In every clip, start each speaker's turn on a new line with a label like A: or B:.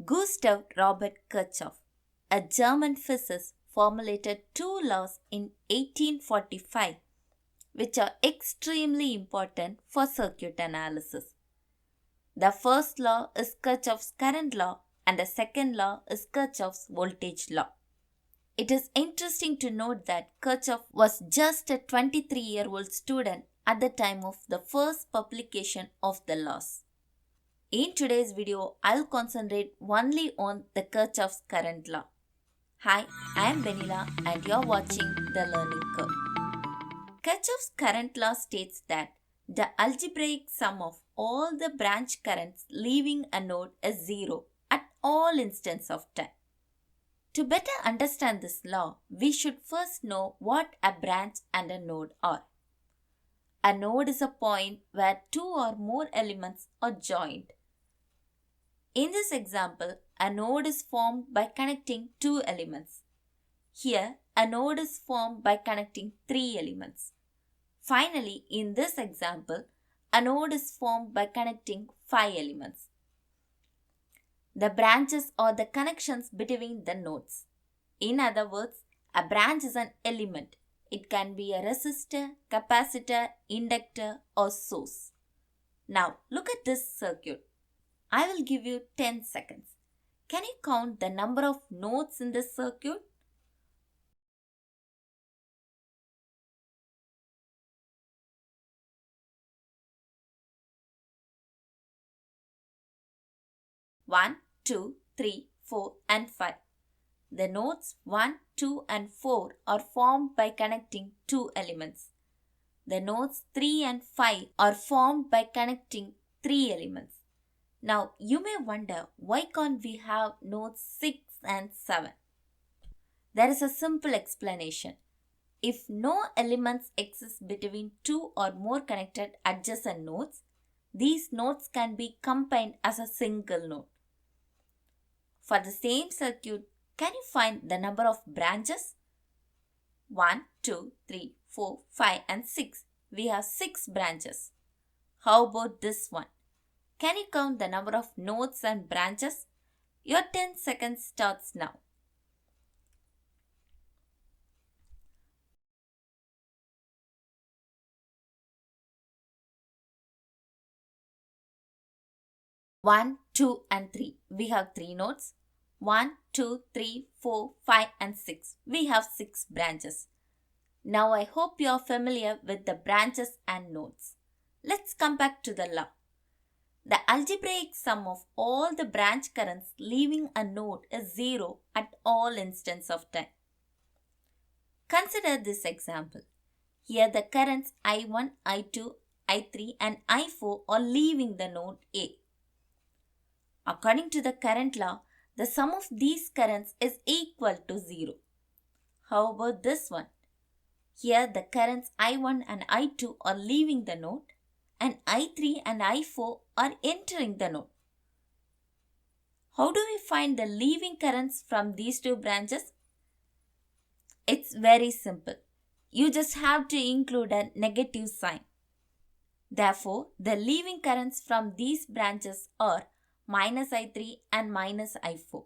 A: Gustav Robert Kirchhoff, a German physicist, formulated two laws in 1845 which are extremely important for circuit analysis. The first law is Kirchhoff's current law and the second law is Kirchhoff's voltage law. It is interesting to note that Kirchhoff was just a 23-year-old student at the time of the first publication of the laws. In today's video, I'll concentrate only on the Kirchhoff's current law. Hi, I am Benila and you're watching The Learning Curve. Kirchhoff's current law states that the algebraic sum of all the branch currents leaving a node is zero at all instants of time. To better understand this law, we should first know what a branch and a node are. A node is a point where two or more elements are joined. In this example, a node is formed by connecting two elements. Here, a node is formed by connecting three elements. Finally, in this example, a node is formed by connecting five elements. The branches are the connections between the nodes. In other words, a branch is an element. It can be a resistor, capacitor, inductor, or source. Now, look at this circuit. I will give you 10 seconds. Can you count the number of nodes in this circuit? One, 2, 3, 4 and 5. The nodes 1, 2 and 4 are formed by connecting two elements. The nodes 3 and 5 are formed by connecting three elements. Now you may wonder, why can't we have nodes 6 and 7? There is a simple explanation. If no elements exist between two or more connected adjacent nodes, these nodes can be combined as a single node. For the same circuit, can you find the number of branches? 1, 2, 3, 4, 5 and 6. We have 6 branches. How about this one? Can you count the number of nodes and branches? Your 10 seconds starts now. One, 2 and 3. We have 3 nodes. 1, 2, 3, 4, 5 and 6. We have 6 branches. Now I hope you are familiar with the branches and nodes. Let's come back to the law. The algebraic sum of all the branch currents leaving a node is zero at all instants of time. Consider this example. Here the currents I1, I2, I3 and I4 are leaving the node A. According to the current law, the sum of these currents is equal to 0. How about this one? Here the currents I1 and I2 are leaving the node and I3 and I4 are entering the node. How do we find the leaving currents from these two branches? It's very simple. You just have to include a negative sign. Therefore, the leaving currents from these branches are minus I3 and minus I4.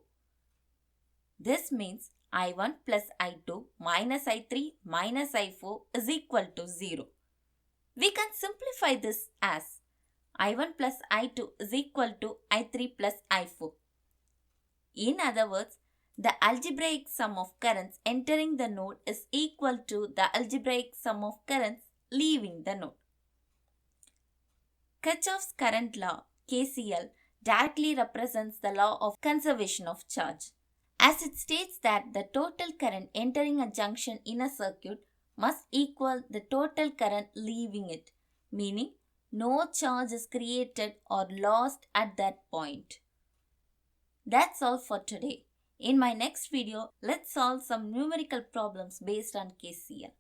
A: This means I1 plus I2 minus I3 minus I4 is equal to 0. We can simplify this as I1 plus I2 is equal to I3 plus I4. In other words, the algebraic sum of currents entering the node is equal to the algebraic sum of currents leaving the node. Kirchhoff's current law, KCL, directly represents the law of conservation of charge, as it states that the total current entering a junction in a circuit must equal the total current leaving it, meaning no charge is created or lost at that point. That's all for today. In my next video, let's solve some numerical problems based on KCL.